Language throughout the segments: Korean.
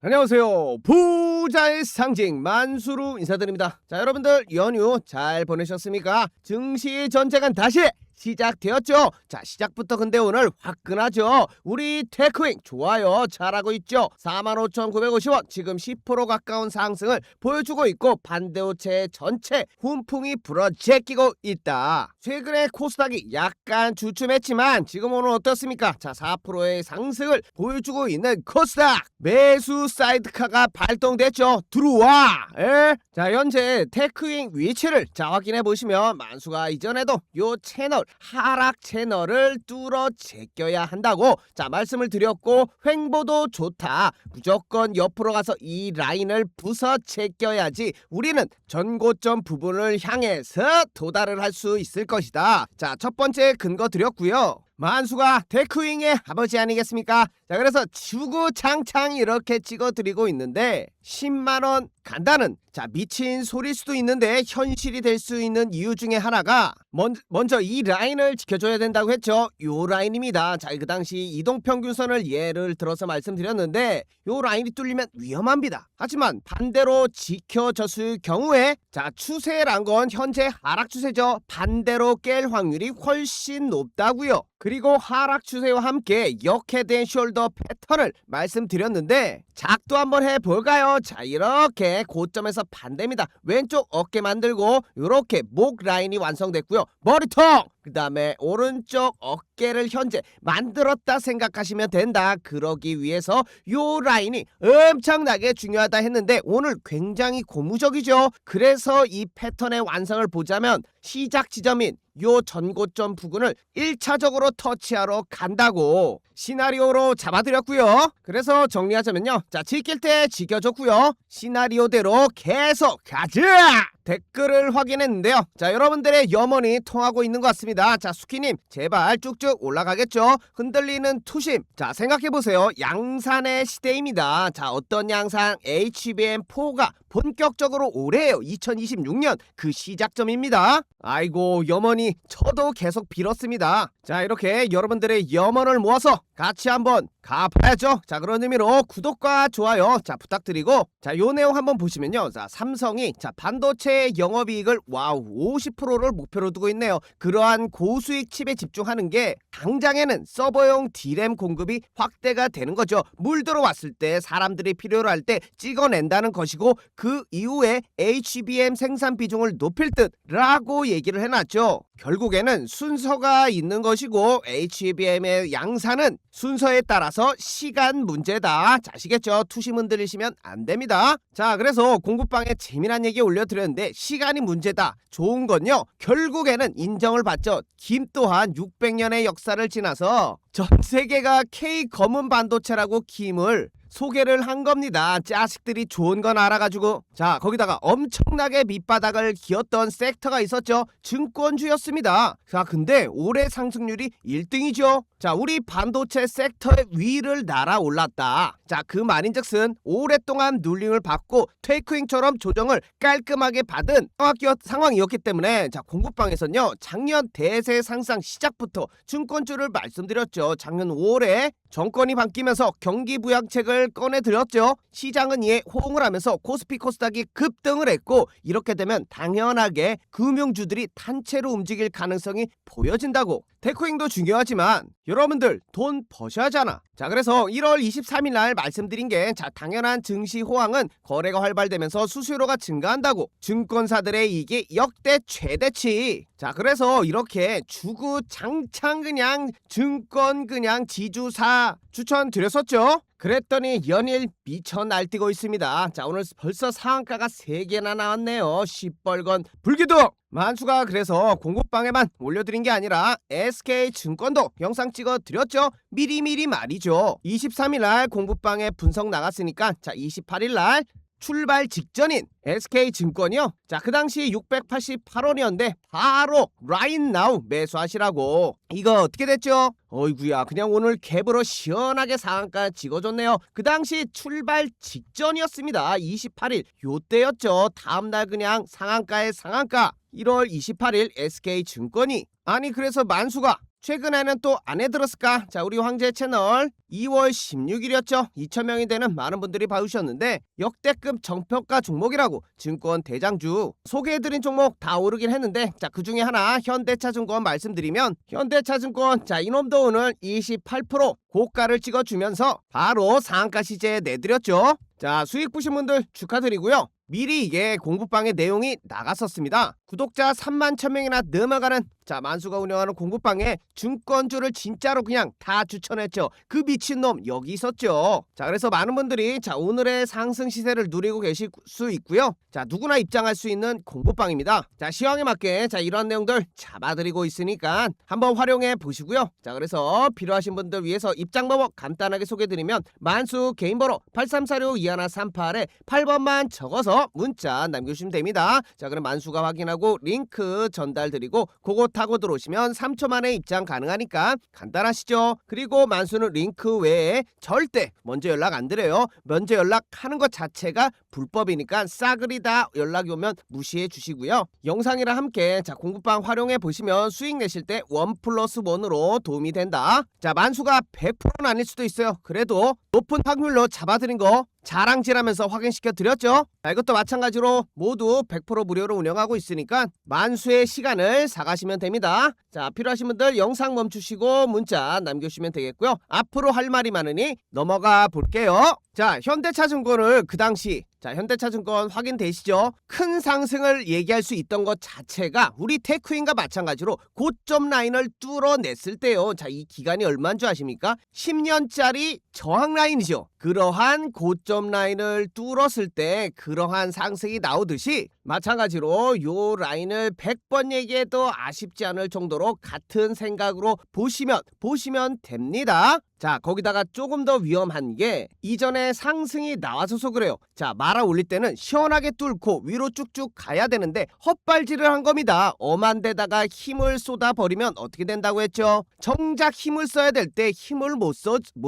안녕하세요. 부자의 상징 만수르 인사드립니다. 자, 여러분들 연휴 잘 보내셨습니까? 증시 전쟁은 다시 시작되었죠. 자, 시작부터 근데 오늘 화끈하죠. 우리 테크윙 좋아요, 잘하고 있죠. 45,950원, 지금 10% 가까운 상승을 보여주고 있고 반도체 전체 훈풍이 불어제끼고 있다. 최근에 코스닥이 약간 주춤했지만 지금 오늘 어떻습니까? 자, 4%의 상승을 보여주고 있는 코스닥, 매수 사이드카가 발동됐죠. 들어와. 자, 현재 테크윙 위치를 자 확인해 보시면 만수가 이전에도 요 채널 하락 채널을 뚫어 제껴야 한다고 자 말씀을 드렸고, 횡보도 좋다, 무조건 옆으로 가서 이 라인을 부서 제껴야지 우리는 전고점 부분을 향해서 도달을 할 수 있을 것이다. 자, 첫 번째 근거 드렸고요. 만수가 테크윙의 아버지 아니겠습니까? 자, 그래서 주구장창 이렇게 찍어드리고 있는데 10만원 간다는 자 미친 소리일 수도 있는데 현실이 될 수 있는 이유 중에 하나가 먼저 이 라인을 지켜줘야 된다고 했죠. 요 라인입니다. 자, 그 당시 이동평균선을 예를 들어서 말씀드렸는데 요 라인이 뚫리면 위험합니다. 하지만 반대로 지켜졌을 경우에 자 추세란 건 현재 하락 추세죠. 반대로 깰 확률이 훨씬 높다고요. 그리고 하락 추세와 함께 역해된 숄더 패턴을 말씀드렸는데 작도 한번 해볼까요? 자, 이렇게 고점에서 반대입니다. 왼쪽 어깨 만들고 이렇게 목 라인이 완성됐고요. 머리통! 그 다음에 오른쪽 어깨를 현재 만들었다 생각하시면 된다. 그러기 위해서 요 라인이 엄청나게 중요하다 했는데 오늘 굉장히 고무적이죠. 그래서 이 패턴의 완성을 보자면 시작 지점인 요 전고점 부근을 1차적으로 터치하러 간다고 시나리오로 잡아드렸고요. 그래서 정리하자면요, 자 지킬 때 지켜줬고요. 시나리오대로 계속 가자! 댓글을 확인했는데요. 자, 여러분들의 염원이 통하고 있는 것 같습니다. 자, 수키님 제발 쭉쭉 올라가겠죠. 흔들리는 투심, 자 생각해보세요. 양산의 시대입니다. 자, 어떤 양산? HBM4가 본격적으로 올해요. 2026년 그 시작점입니다. 아이고 염원이 저도 계속 빌었습니다. 자, 이렇게 여러분들의 염원을 모아서 같이 한번 가봐야죠. 자, 그런 의미로 구독과 좋아요 자 부탁드리고, 자 요 내용 한번 보시면요. 자, 삼성이 자 반도체 영업이익을 와우 50%를 목표로 두고 있네요. 그러한 고수익 칩에 집중하는 게 당장에는 서버용 D램 공급이 확대가 되는 거죠. 물 들어왔을 때 사람들이 필요로 할 때 찍어낸다는 것이고, 그 이후에 HBM 생산 비중을 높일 듯 라고 얘기를 해놨죠. 결국에는 순서가 있는 것이고 HBM의 양산은 순서에 따라서 시간 문제다. 자, 아시겠죠? 투심 흔들리시면 안 됩니다. 자, 그래서 공부방에 재미난 얘기 올려드렸는데 시간이 문제다. 좋은 건요, 결국에는 인정을 받죠. 김 또한 600년의 역사를 지나서 전 세계가 K 검은 반도체라고 김을 소개를 한 겁니다. 자식들이 좋은 건 알아가지고. 자, 거기다가 엄청나게 밑바닥을 기었던 섹터가 있었죠. 증권주였습니다. 자, 근데 올해 상승률이 1등이죠. 자, 우리 반도체 섹터의 위를 날아올랐다. 자, 그 말인즉슨 오랫동안 눌림을 받고 테이크윙처럼 조정을 깔끔하게 받은 상황이었기 때문에 자 공부방에서는요, 작년 대세 상승 시작부터 증권주를 말씀드렸죠. 작년 5월에 정권이 바뀌면서 경기 부양책을 꺼내드렸죠. 시장은 이에 호응을 하면서 코스피 코스닥이 급등을 했고, 이렇게 되면 당연하게 금융주들이 단체로 움직일 가능성이 보여진다고. 테크윙도 중요하지만 여러분들 돈 버셔야 하잖아. 자, 그래서 1월 23일 날 말씀드린 게 자 당연한 증시 호황은 거래가 활발되면서 수수료가 증가한다고. 증권사들의 이익이 역대 최대치. 자, 그래서 이렇게 주구장창 그냥 증권 그냥 지주사 추천드렸었죠. 그랬더니 연일 미쳐 날뛰고 있습니다. 자, 오늘 벌써 상한가가 3개나 나왔네요. 시뻘건 불기둥! 만수가 그래서 공급방에만 올려드린 게 아니라 SK증권도 영상 찍어드렸죠. 미리미리 말이죠. 23일날 공급방에 분석 나갔으니까 자 28일날 출발 직전인 SK증권이요. 자, 그 당시 688원이었는데 바로 라인 나우 매수하시라고. 이거 어떻게 됐죠? 어이구야, 그냥 오늘 갭으로 시원하게 상한가 찍어줬네요. 그 당시 출발 직전이었습니다. 28일 요때였죠. 다음날 그냥 상한가에 상한가. 1월 28일 SK증권이, 아니 그래서 만수가 최근에는 또 안 해들었을까? 자, 우리 황제 채널 2월 16일이었죠. 2,000명이 되는 많은 분들이 봐주셨는데 역대급 정평가 종목이라고 증권 대장주 소개해드린 종목 다 오르긴 했는데, 자, 그중에 하나 현대차증권 말씀드리면, 현대차증권 자, 이놈도 오늘 28% 고가를 찍어주면서 바로 상한가 시제 내드렸죠. 자, 수익 보신 분들 축하드리고요. 미리 이게 공부방의 내용이 나갔었습니다. 구독자 31,000명이나 넘어가는 자, 만수가 운영하는 공부방에 증권주를 진짜로 그냥 다 추천했죠. 그 미친놈 여기 있었죠. 자, 그래서 많은 분들이 자, 오늘의 상승 시세를 누리고 계실 수 있고요. 자, 누구나 입장할 수 있는 공부방입니다. 자, 시황에 맞게 자, 이런 내용들 잡아드리고 있으니까 한번 활용해 보시고요. 자, 그래서 필요하신 분들 위해서 입장 방법 간단하게 소개드리면, 만수 개인 번호 8346-2138에 8번만 적어서 문자 남겨주시면 됩니다. 자, 그럼 만수가 확인하고 링크 전달드리고 그거 타고 들어오시면 3초 만에 입장 가능하니까 간단하시죠. 그리고 만수는 링크 외에 절대 먼저 연락 안 드려요. 먼저 연락하는 것 자체가 불법이니까 싸그리 다 연락이 오면 무시해 주시고요. 영상이랑 함께 자, 공부방 활용해 보시면 수익 내실 때 1+1으로 도움이 된다. 자, 만수가 100%는 아닐 수도 있어요. 그래도 높은 확률로 잡아드린 거 자랑질하면서 확인시켜 드렸죠. 자, 이것도 마찬가지로 모두 100% 무료로 운영하고 있으니까 만수의 시간을 사가시면 됩니다. 자, 필요하신 분들 영상 멈추시고 문자 남겨주시면 되겠고요. 앞으로 할 말이 많으니 넘어가 볼게요. 자, 현대차증권을 그 당시 자, 현대차증권 확인되시죠? 큰 상승을 얘기할 수 있던 것 자체가 우리 테크인과 마찬가지로 고점 라인을 뚫어냈을 때요. 자, 이 기간이 얼마인 줄 아십니까? 10년짜리 저항 라인이죠. 그러한 고점 라인을 뚫었을 때 그러한 상승이 나오듯이 마찬가지로 요 라인을 100번 얘기해도 아쉽지 않을 정도로 같은 생각으로 보시면 됩니다. 자, 거기다가 조금 더 위험한 게 이전에 상승이 나와서서 그래요. 자, 말아 올릴 때는 시원하게 뚫고 위로 쭉쭉 가야 되는데 헛발질을 한 겁니다. 엄한 데다가 힘을 쏟아버리면 어떻게 된다고 했죠? 정작 힘을 써야 될 때 힘을 못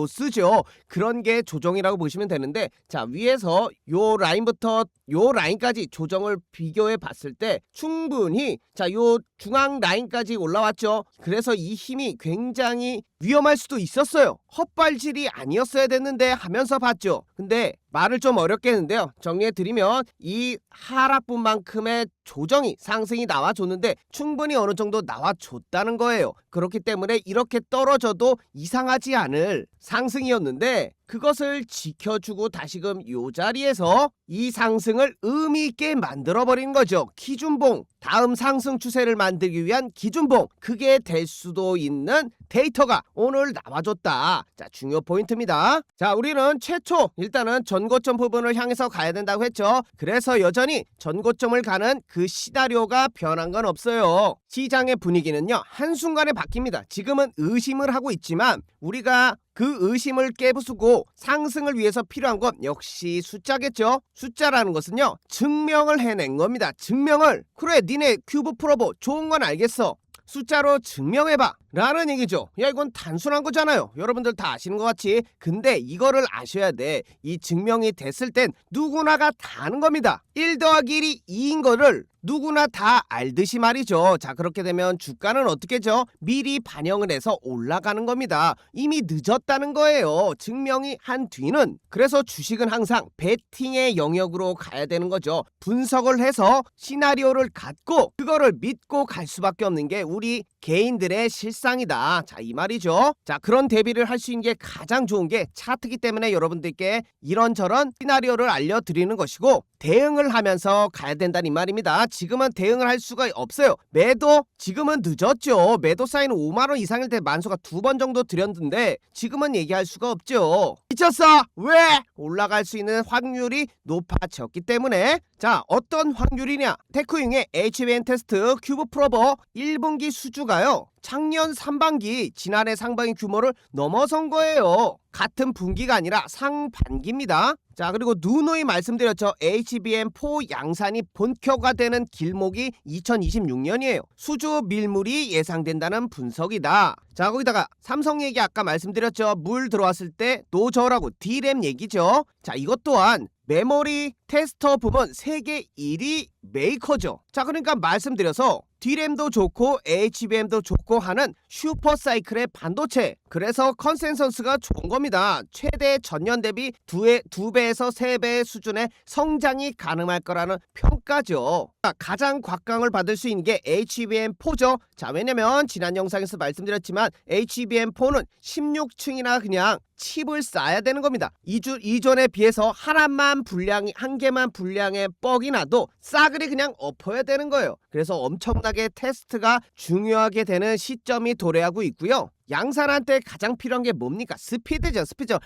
쓰죠. 그런 게 조정이라고 보시면 되는데, 자, 위에서 요 라인부터 요 라인까지 조정을 비교해 봤을 때 충분히 자, 요 중앙 라인까지 올라왔죠. 그래서 이 힘이 굉장히 위험할 수도 있었어요. 헛발질이 아니었어야 됐는데 하면서 봤죠. 근데 말을 좀 어렵게 했는데요. 정리해드리면 이 하락분만큼의 조정이 상승이 나와줬는데 충분히 어느 정도 나와줬다는 거예요. 그렇기 때문에 이렇게 떨어져도 이상하지 않을 상승이었는데 그것을 지켜주고 다시금 요 자리에서 이 상승을 의미있게 만들어버린 거죠. 기준봉, 다음 상승 추세를 만들기 위한 기준봉, 그게 될 수도 있는 데이터가 오늘 나와줬다. 자, 중요 포인트입니다. 자, 우리는 최초 일단은 전고점 부분을 향해서 가야 된다고 했죠. 그래서 여전히 전고점을 가는 그 시나리오가 변한 건 없어요. 시장의 분위기는요, 한순간에 바뀝니다. 지금은 의심을 하고 있지만 우리가 그 의심을 깨부수고 상승을 위해서 필요한 건 역시 숫자겠죠. 숫자라는 것은요, 증명을 해낸 겁니다. 증명을. 그래, 니네 큐브 풀어보. 좋은 건 알겠어. 숫자로 증명해봐 라는 얘기죠. 야, 이건 단순한 거잖아요. 여러분들 다 아시는 것 같이. 근데 이거를 아셔야 돼. 이 증명이 됐을 땐 누구나가 다 아는 겁니다. 1 더하기 1이 2인 거를 누구나 다 알듯이 말이죠. 자, 그렇게 되면 주가는 어떻게죠? 미리 반영을 해서 올라가는 겁니다. 이미 늦었다는 거예요. 증명이 한 뒤는. 그래서 주식은 항상 베팅의 영역으로 가야 되는 거죠. 분석을 해서 시나리오를 갖고 그거를 믿고 갈 수밖에 없는 게 우리 개인들의 실상이다. 자, 이 말이죠. 자, 그런 대비를 할 수 있는 게 가장 좋은 게 차트이기 때문에 여러분들께 이런저런 시나리오를 알려드리는 것이고 대응을 하면서 가야 된다는 이 말입니다. 지금은 대응을 할 수가 없어요. 매도 지금은 늦었죠. 매도 사인 5만원 이상일 때 만수가 2번 정도 드렸는데 지금은 얘기할 수가 없죠. 미쳤어. 왜? 올라갈 수 있는 확률이 높아졌기 때문에. 자, 어떤 확률이냐? 테크윙의 HBM 테스트 큐브 프로버 1분기 수주가요, 작년 상반기 지난해 상반기 규모를 넘어선 거예요. 같은 분기가 아니라 상반기입니다. 자, 그리고 누누이 말씀드렸죠. HBM4 양산이 본격화되는 길목이 2026년이에요. 수주 밀물이 예상된다는 분석이다. 자, 거기다가 삼성 얘기 아까 말씀드렸죠. 물 들어왔을 때 노저라고 D램 얘기죠. 자, 이것 또한 메모리 테스터 부분 세계 1위 메이커죠. 자, 그러니까 말씀드려서 D램도 좋고 HBM도 좋고 하는 슈퍼사이클의 반도체. 그래서 컨센서스가 좋은 겁니다. 최대 전년 대비 2배에서 3배의 수준의 성장이 가능할 거라는 평가죠. 가장 곽강을 받을 수 있는 게 HBM4죠. 자, 왜냐면 지난 영상에서 말씀드렸지만 HBM4는 16층이나 그냥 칩을 쌓아야 되는 겁니다. 이전에 비해서 한 개만 불량의 뻑이 나도 싸그리 그냥 엎어야 되는 거예요. 그래서 엄청나게 테스트가 중요하게 되는 시점이 도래하고 있고요. 양산한테 가장 필요한 게 뭡니까? 스피드죠.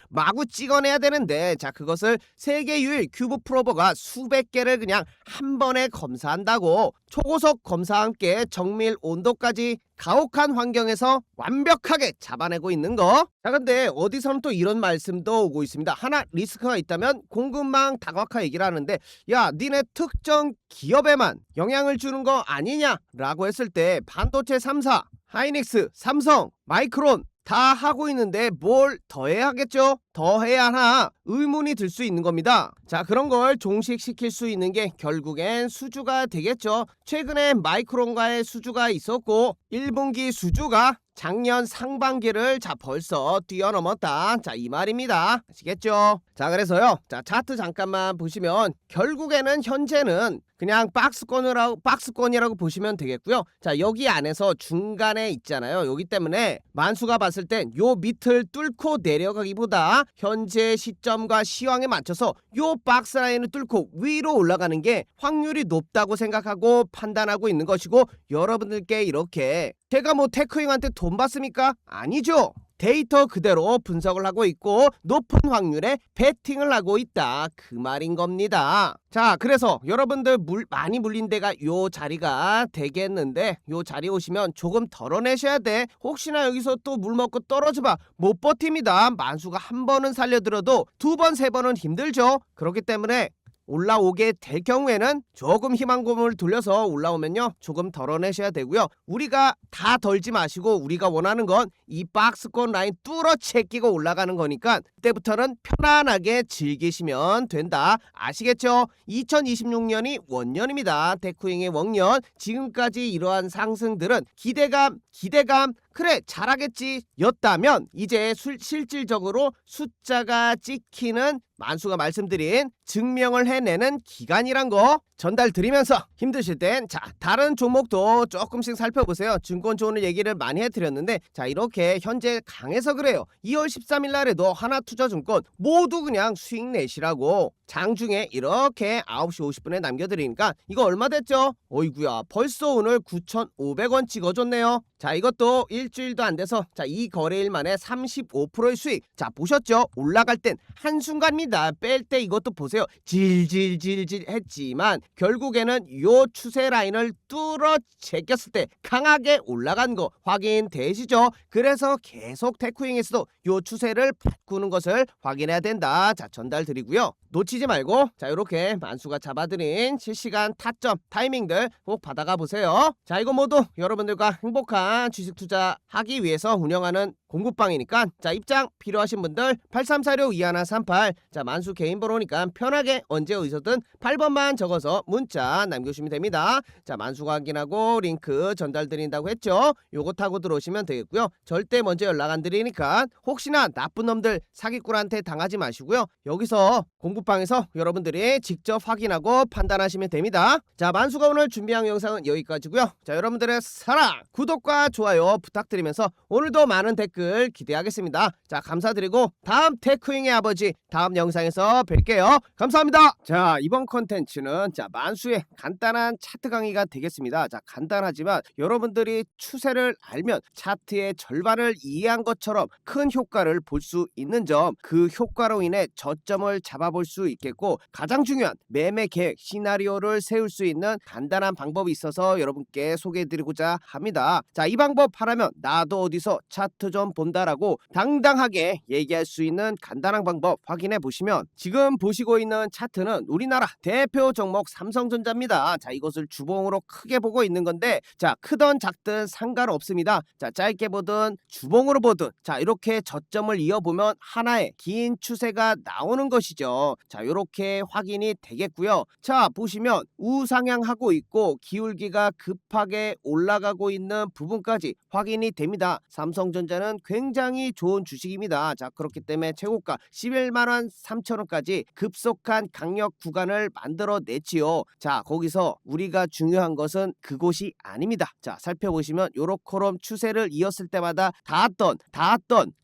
마구 찍어내야 되는데, 자, 그것을 세계 유일 큐브 프로버가 수백 개를 그냥 한 번에 검사한다고. 초고속 검사와 함께 정밀 온도까지 가혹한 환경에서 완벽하게 잡아내고 있는 거. 자, 근데 어디서는 또 이런 말씀도 오고 있습니다. 하나 리스크가 있다면 공급망 다각화 얘기를 하는데, 야, 니네 특정 기업에만 영향을 주는 거 아니냐? 라고 했을 때 반도체 3사, 하이닉스, 삼성, 마이크론 다 하고 있는데 뭘 더 해야 하겠죠? 더 해야 하나 의문이 들 수 있는 겁니다. 자, 그런 걸 종식시킬 수 있는 게 결국엔 수주가 되겠죠. 최근에 마이크론과의 수주가 있었고 1분기 수주가 작년 상반기를 벌써 뛰어넘었다. 자, 이 말입니다. 아시겠죠? 자, 그래서요. 자, 차트 잠깐만 보시면 결국에는 현재는 그냥 박스권이라고 보시면 되겠고요. 자, 여기 안에서 중간에 있잖아요. 여기 때문에 만수가 봤을 땐 요 밑을 뚫고 내려가기보다 현재 시점과 시황에 맞춰서 요 박스 라인을 뚫고 위로 올라가는 게 확률이 높다고 생각하고 판단하고 있는 것이고, 여러분들께 이렇게 제가 테크형한테 돈 받습니까? 아니죠. 데이터 그대로 분석을 하고 있고 높은 확률에 베팅을 하고 있다, 그 말인 겁니다. 자, 그래서 여러분들 많이 물린 데가 요 자리가 되겠는데, 요 자리 오시면 조금 덜어내셔야 돼. 혹시나 여기서 또 물 먹고 떨어져봐 못 버팁니다. 만수가 한 번은 살려들어도 2번, 3번은 힘들죠. 그렇기 때문에 올라오게 될 경우에는 조금 희망고문을 돌려서 올라오면요 조금 덜어내셔야 되고요. 우리가 다 덜지 마시고 우리가 원하는 건 이 박스권 라인 뚫어 채끼고 올라가는 거니까 그때부터는 편안하게 즐기시면 된다. 아시겠죠? 2026년이 원년입니다. 테크윙의 원년. 지금까지 이러한 상승들은 기대감 그래 잘하겠지 였다면 이제 실질적으로 숫자가 찍히는 만수가 말씀드린 증명을 해내는 기간이란 거 전달드리면서 힘드실 땐 자, 다른 종목도 조금씩 살펴보세요. 증권조언을 얘기를 많이 해드렸는데, 자, 이렇게 현재 강해서 그래요. 2월 13일 날에도 하나투자증권 모두 그냥 수익 내시라고 장중에 이렇게 9시 50분에 남겨드리니까 이거 얼마 됐죠? 어이구야, 벌써 오늘 9,500원 찍어줬네요. 자, 이것도 일주일도 안 돼서 자, 이 거래일 만에 35%의 수익. 자, 보셨죠? 올라갈 땐 한순간입니다. 뺄 때 이것도 보세요. 질질질질 했지만 결국에는 요 추세 라인을 뚫어 제꼈을 때 강하게 올라간 거 확인되시죠? 그래서 계속 테크윙에서도 요 추세를 바꾸는 것을 확인해야 된다. 자, 전달 드리고요. 놓치지 말고 자, 이렇게 만수가 잡아드린 실시간 타점 타이밍들 꼭 받아가 보세요. 자, 이거 모두 여러분들과 행복한 주식 투자하기 위해서 운영하는 공급방이니까 자, 입장 필요하신 분들 8346-2138 자, 만수 개인 번호니까 편하게 언제 어디서든 8번만 적어서 문자 남겨주시면 됩니다. 자, 만수가 확인하고 링크 전달 드린다고 했죠? 요거 타고 들어오시면 되겠고요. 절대 먼저 연락 안 드리니까 혹시나 나쁜 놈들 사기꾼한테 당하지 마시고요. 여기서 공급방에서 여러분들이 직접 확인하고 판단하시면 됩니다. 자, 만수가 오늘 준비한 영상은 여기까지고요. 자, 여러분들의 사랑, 구독과 좋아요 부탁드리면서 오늘도 많은 댓글 기대하겠습니다. 자, 감사드리고 다음 테크윙의 아버지 다음 영상에서 뵐게요. 감사합니다. 자, 이번 컨텐츠는 자, 만수의 간단한 차트 강의가 되겠습니다. 자, 간단하지만 여러분들이 추세를 알면 차트의 절반을 이해한 것처럼 큰 효과를 볼 수 있는 점, 그 효과로 인해 저점을 잡아볼 수 있겠고 가장 중요한 매매 계획 시나리오를 세울 수 있는 간단한 방법이 있어서 여러분께 소개해드리고자 합니다. 자, 이 방법 하라면 나도 어디서 차트 좀 처음 본다라고 당당하게 얘기할 수 있는 간단한 방법 확인해 보시면 지금 보시고 있는 차트는 우리나라 대표 종목 삼성전자입니다. 자, 이것을 주봉으로 크게 보고 있는 건데 자, 크든 작든 상관없습니다. 자, 짧게 보든 주봉으로 보든 자, 이렇게 저점을 이어보면 하나의 긴 추세가 나오는 것이죠. 자, 이렇게 확인이 되겠고요. 자, 보시면 우상향하고 있고 기울기가 급하게 올라가고 있는 부분까지 확인이 됩니다. 삼성전자는 굉장히 좋은 주식입니다. 자, 그렇기 때문에 최고가 11만 3천원까지 급속한 강력 구간을 만들어냈지요. 자, 거기서 우리가 중요한 것은 그곳이 아닙니다. 자, 살펴보시면 요렇게럼 추세를 이었을 때마다 닿았던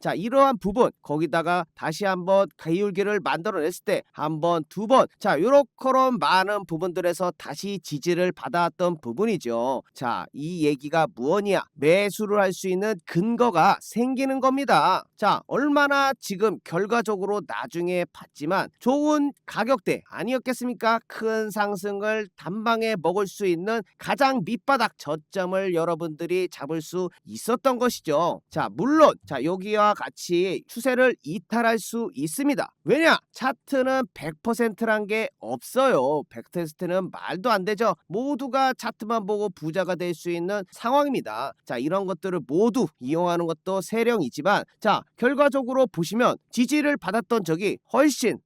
자, 이러한 부분 거기다가 다시 한번 기울기를 만들어냈을 때 한 번, 두 번, 자, 요렇게럼 많은 부분들에서 다시 지지를 받아왔던 부분이죠. 자, 이 얘기가 무엇이냐? 매수를 할 수 있는 근거가 생기는 겁니다. 자, 얼마나 지금 결과적으로 나중에 봤지만 좋은 가격대 아니었겠습니까? 큰 상승을 단방에 먹을 수 있는 가장 밑바닥 저점을 여러분들이 잡을 수 있었던 것이죠. 자, 물론 자, 여기와 같이 추세를 이탈할 수 있습니다. 왜냐? 차트는 100%란 게 없어요. 100%는 말도 안 되죠. 모두가 차트만 보고 부자가 될 수 있는 상황입니다. 자, 이런 것들을 모두 이용하는 것도 세령이지만 자, 결과적으로 보시면 지지를 받았던 적이 훨씬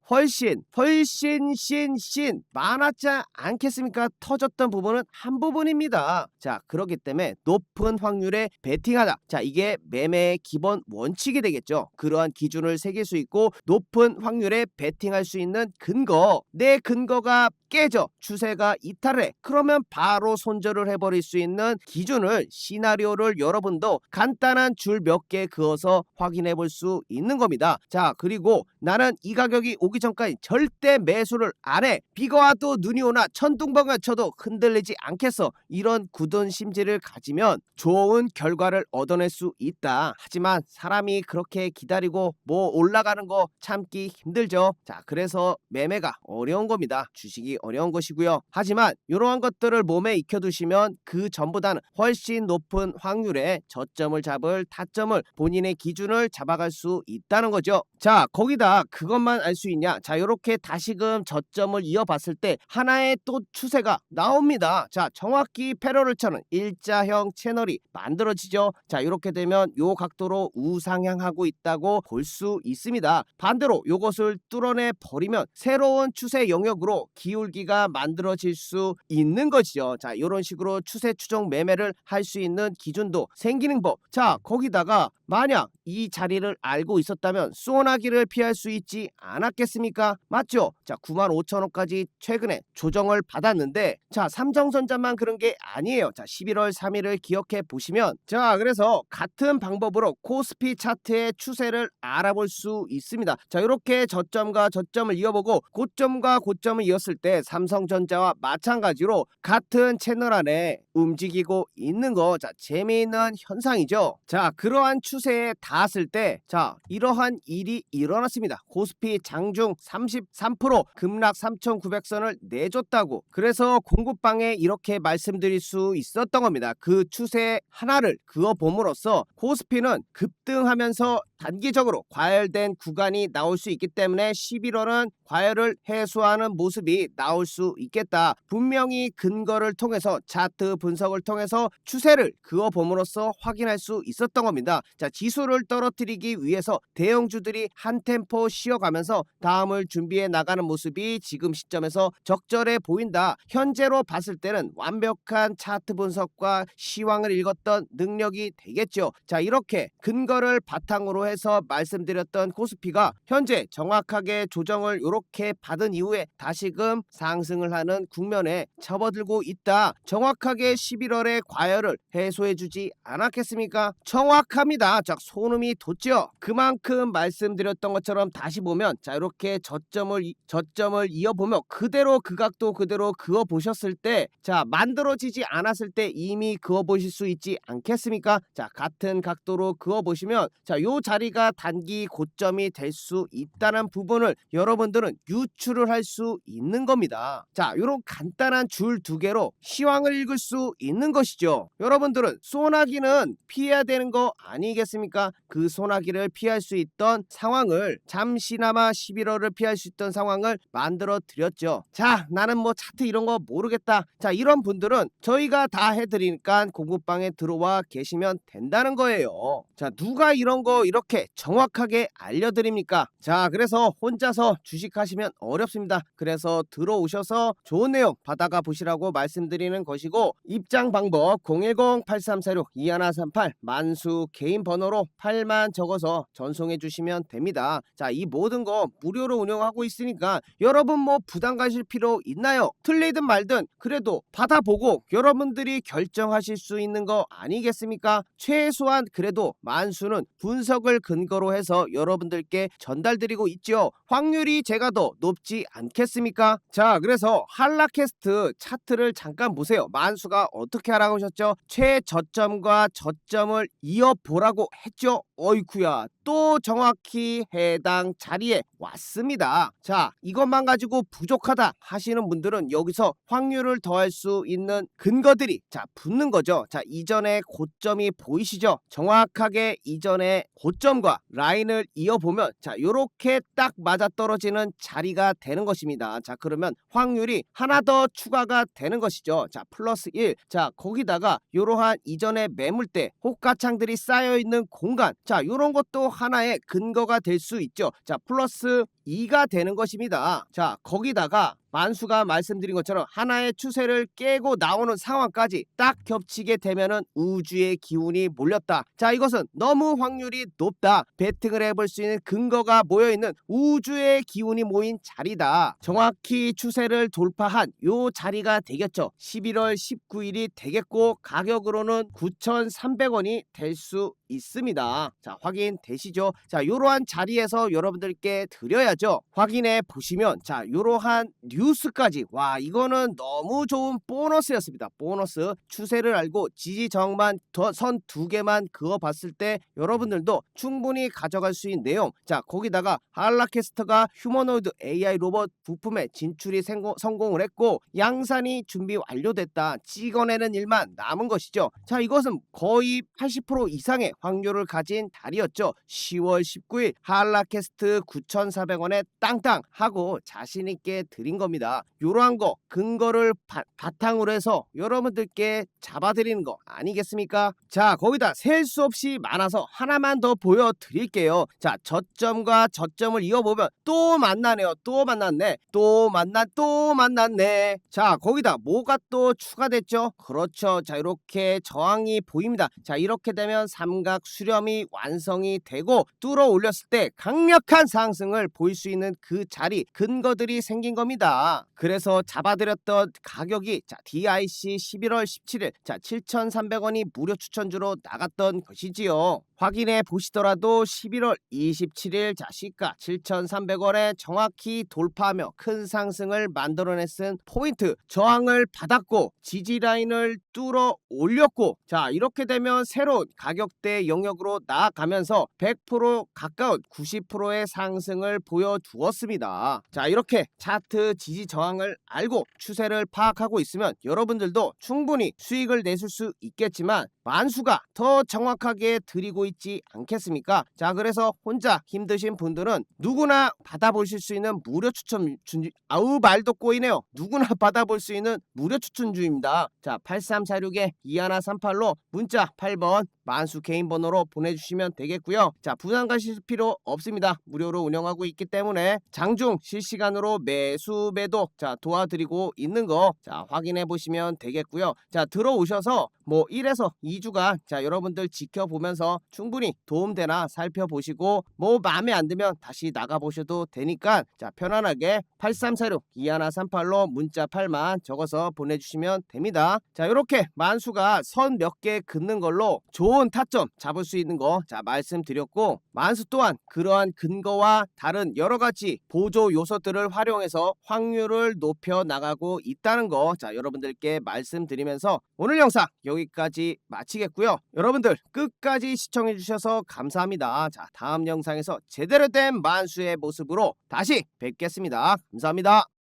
많았지 않겠습니까? 터졌던 부분은 한 부분입니다. 자, 그렇기 때문에 높은 확률에 베팅하다. 자, 이게 매매의 기본 원칙이 되겠죠. 그러한 기준을 새길 수 있고 높은 확률에 베팅할 수 있는 근거, 내 근거가 깨져 추세가 이탈해 그러면 바로 손절을 해버릴 수 있는 기준을 시나리오를 여러분도 간단한 줄 몇 개 그어서 확인해 볼 수 있는 겁니다. 자, 그리고 나는 이 가격이 오기 전까지 절대 매수를 안 해. 비가 와도 눈이 오나 천둥번개가 쳐도 흔들리지 않겠어. 이런 굳은 심지를 가지면 좋은 결과를 얻어낼 수 있다. 하지만 사람이 그렇게 기다리고 뭐 올라가는 거 참기 힘들죠. 자, 그래서 매매가 어려운 겁니다. 주식이 어려운 것이고요. 하지만 이러한 것들을 몸에 익혀두시면 그 전보다는 훨씬 높은 확률의 저점을 잡을 타점을 본인의 기준을 잡아갈 수 있다는 거죠. 자, 거기다 그것만 알 수 있냐? 자, 이렇게 다시금 저점을 이어봤을 때 하나의 또 추세가 나옵니다. 자, 정확히 패러를 쳐는 일자형 채널이 만들어지죠. 자, 이렇게 되면 요 각도로 우상향하고 있다고 볼 수 있습니다. 반대로 요것을 뚫어내 버리면 새로운 추세 영역으로 기울기가 만들어질 수 있는 것이죠. 자, 이런 식으로 추세 추종 매매를 할 수 있는 기준도 생기는 법. 자, 거기다가 만약 이 자리를 알고 있었다면 소나기를 피할 수 있지 않았겠습니까? 맞죠? 자, 95,000원까지 최근에 조정을 받았는데 자, 삼성전자만 그런 게 아니에요. 자, 11월 3일을 기억해 보시면 자, 그래서 같은 방법으로 코스피 차트의 추세를 알아볼 수 있습니다. 자, 이렇게 저점과 저점을 이어보고 고점과 고점을 이었을 때 삼성전자와 마찬가지로 같은 채널 안에 움직이고 있는 거 자, 재미있는 현상이죠. 자, 그러한 추세에 닿았을 때 자, 이러한 일이 일어났습니다. 코스피 장중 33% 급락 3,900선을 내줬다고. 그래서 공급방에 이렇게 말씀드릴 수 있었던 겁니다. 그 추세 하나를 그어봄으로써 코스피는 급등하면서 단기적으로 과열된 구간이 나올 수 있기 때문에 11월은 과열을 해소하는 모습이 나올 수 있겠다. 분명히 근거를 통해서 차트 분석을 통해서 추세를 그어봄으로써 확인할 수 있었던 겁니다. 자, 지수를 떨어뜨리기 위해서 대형주들이 한 템포 쉬어가면서 다음을 준비해 나가는 모습이 지금 시점에서 적절해 보인다. 현재로 봤을 때는 완벽한 차트 분석과 시황을 읽었던 능력이 되겠죠. 자, 이렇게 근거를 바탕으로 해서 말씀드렸던 코스피가 현재 정확하게 조정을 이렇게 받은 이후에 다시금 상승을 하는 국면에 접어들고 있다. 정확하게 11월의 과열을 해소해주지 않았겠습니까? 정확합니다. 자, 소름이 돋죠. 그만큼 말씀드렸던 것처럼 것처럼 다시 보면 자 이렇게 저점을 이어보며 그대로 그 각도 그대로 그어 보셨을 때 자 만들어지지 않았을 때 이미 그어 보실 수 있지 않겠습니까? 자 같은 각도로 그어 보시면 자 요 자리가 단기 고점이 될 수 있다는 부분을 여러분들은 유추를 할 수 있는 겁니다. 자 요런 간단한 줄 두 개로 시황을 읽을 수 있는 것이죠. 여러분들은 소나기는 피해야 되는 거 아니겠습니까? 그 소나기를 피할 수 있던 상황을 잠시나마 11월을 피할 수 있던 상황을 만들어 드렸죠. 자 나는 뭐 차트 이런 거 모르겠다. 자 이런 분들은 저희가 다 해드리니까 공부방에 들어와 계시면 된다는 거예요. 자 누가 이런 거 이렇게 정확하게 알려드립니까? 자 그래서 혼자서 주식하시면 어렵습니다. 그래서 들어오셔서 좋은 내용 받아가 보시라고 말씀드리는 것이고 입장 방법 010-8346-2138 만수 개인 번호로 8만 적어서 전송해 주시면 됩니다. 자 이 모든 거 무료로 운영하고 있으니까 여러분 뭐 부담 가실 필요 있나요? 틀리든 말든 그래도 받아보고 여러분들이 결정하실 수 있는 거 아니겠습니까? 최소한 그래도 만수는 분석을 근거로 해서 여러분들께 전달드리고 있죠. 확률이 제가 더 높지 않겠습니까? 자 그래서 한라캐스트 차트를 잠깐 보세요. 만수가 어떻게 하라고 하셨죠? 최저점과 저점을 이어보라고 했죠. 어이쿠야 또 정확히 해당 자리에 왔습니다. 자 이것만 가지고 부족하다 하시는 분들은 여기서 확률을 더할 수 있는 근거들이 자 붙는 거죠. 자 이전의 고점이 보이시죠? 정확하게 이전의 고점과 라인을 이어보면 자 요렇게 딱 맞아떨어지는 자리가 되는 것입니다. 자 그러면 확률이 하나 더 추가가 되는 것이죠. 자 플러스 1. 자 거기다가 요러한 이전의 매물대 호가창들이 쌓여있는 공간 자 요런 것도 하나의 근거가 될 수 있죠. 자 플러스 2가 되는 것입니다. 자 거기다가 만수가 말씀드린 것처럼 하나의 추세를 깨고 나오는 상황까지 딱 겹치게 되면은 우주의 기운이 몰렸다. 자 이것은 너무 확률이 높다. 베팅을 해볼 수 있는 근거가 모여있는 우주의 기운이 모인 자리다. 정확히 추세를 돌파한 요 자리가 되겠죠. 11월 19일이 되겠고 가격으로는 9,300원이 될 수 있습니다. 자 확인되시죠? 자 요러한 자리에서 여러분들께 드려야죠. 확인해 보시면 자 요러한 뉴스까지 와 이거는 너무 좋은 보너스였습니다. 보너스 추세를 알고 지지저항만 선 두 개만 그어봤을 때 여러분들도 충분히 가져갈 수 있는 내용 자 거기다가 한라캐스터가 휴머노이드 AI 로봇 부품에 진출이 성공을 했고 양산이 준비 완료됐다. 찍어내는 일만 남은 것이죠. 자 이것은 거의 80% 이상의 확률을 가진 달이었죠. 10월 19일 한라캐스트 9,400원에 땅땅 하고 자신있게 드린 겁니다. 요러한 거 근거를 바탕으로 해서 여러분들께 잡아드리는 거 아니겠습니까? 자 거기다 셀 수 없이 많아서 하나만 더 보여드릴게요. 자 저점과 저점을 이어보면 또 만나네요. 또 만났네. 또 만났네. 자 거기다 뭐가 또 추가됐죠? 그렇죠. 자 이렇게 저항이 보입니다. 자 이렇게 되면 삼각 수렴이 완성이 되고 뚫어 올렸을 때 강력한 상승을 보일 수 있는 그 자리 근거들이 생긴 겁니다. 그래서 잡아드렸던 가격이 자 DIC 11월 17일 자 7,300원이 무료 추천주로 나갔던 것이지요. 확인해 보시더라도 11월 27일 자 시가 7,300원에 정확히 돌파하며 큰 상승을 만들어냈은 포인트 저항을 받았고 지지라인을 뚫어 올렸고 자 이렇게 되면 새로운 가격대 영역으로 나아가면서 100% 가까운 90%의 상승을 보여주었습니다. 자 이렇게 차트 지지 저항을 알고 추세를 파악하고 있으면 여러분들도 충분히 수익을 내실 수 있겠지만 만수가 더 정확하게 드리고 있지 않겠습니까? 자 그래서 혼자 힘드신 분들은 누구나 받아보실 수 있는 무료 추천 아우 말도 꼬이네요. 누구나 받아볼 수 있는 무료 추천주입니다. 자 8346-2138로 문자 8번 만수 개인 번호로 보내주시면 되겠고요. 자 부담 가실 필요 없습니다. 무료로 운영하고 있기 때문에 장중 실시간으로 매수 매도 자 도와드리고 있는 거 자 확인해 보시면 되겠고요. 자 들어오셔서 뭐 1에서 2주간 자 여러분들 지켜보면서 충분히 도움되나 살펴보시고 뭐 마음에 안 들면 다시 나가보셔도 되니까 자 편안하게 8346 2138로 문자 8만 적어서 보내주시면 됩니다. 자 이렇게 만수가 선 몇 개 긋는 걸로 좋은 타점 잡을 수 있는 거 자 말씀드렸고, 만수 또한 그러한 근거와 다른 여러가지 보조 요소들을 활용해서 확률을 높여 나가고 있다는 거 자 여러분들께 말씀드리면서 오늘 영상 여기까지 마치겠고요. 여러분들 끝까지 시청해 주셔서 감사합니다. 자 다음 영상에서 제대로 된 만수의 모습으로 다시 뵙겠습니다. 감사합니다.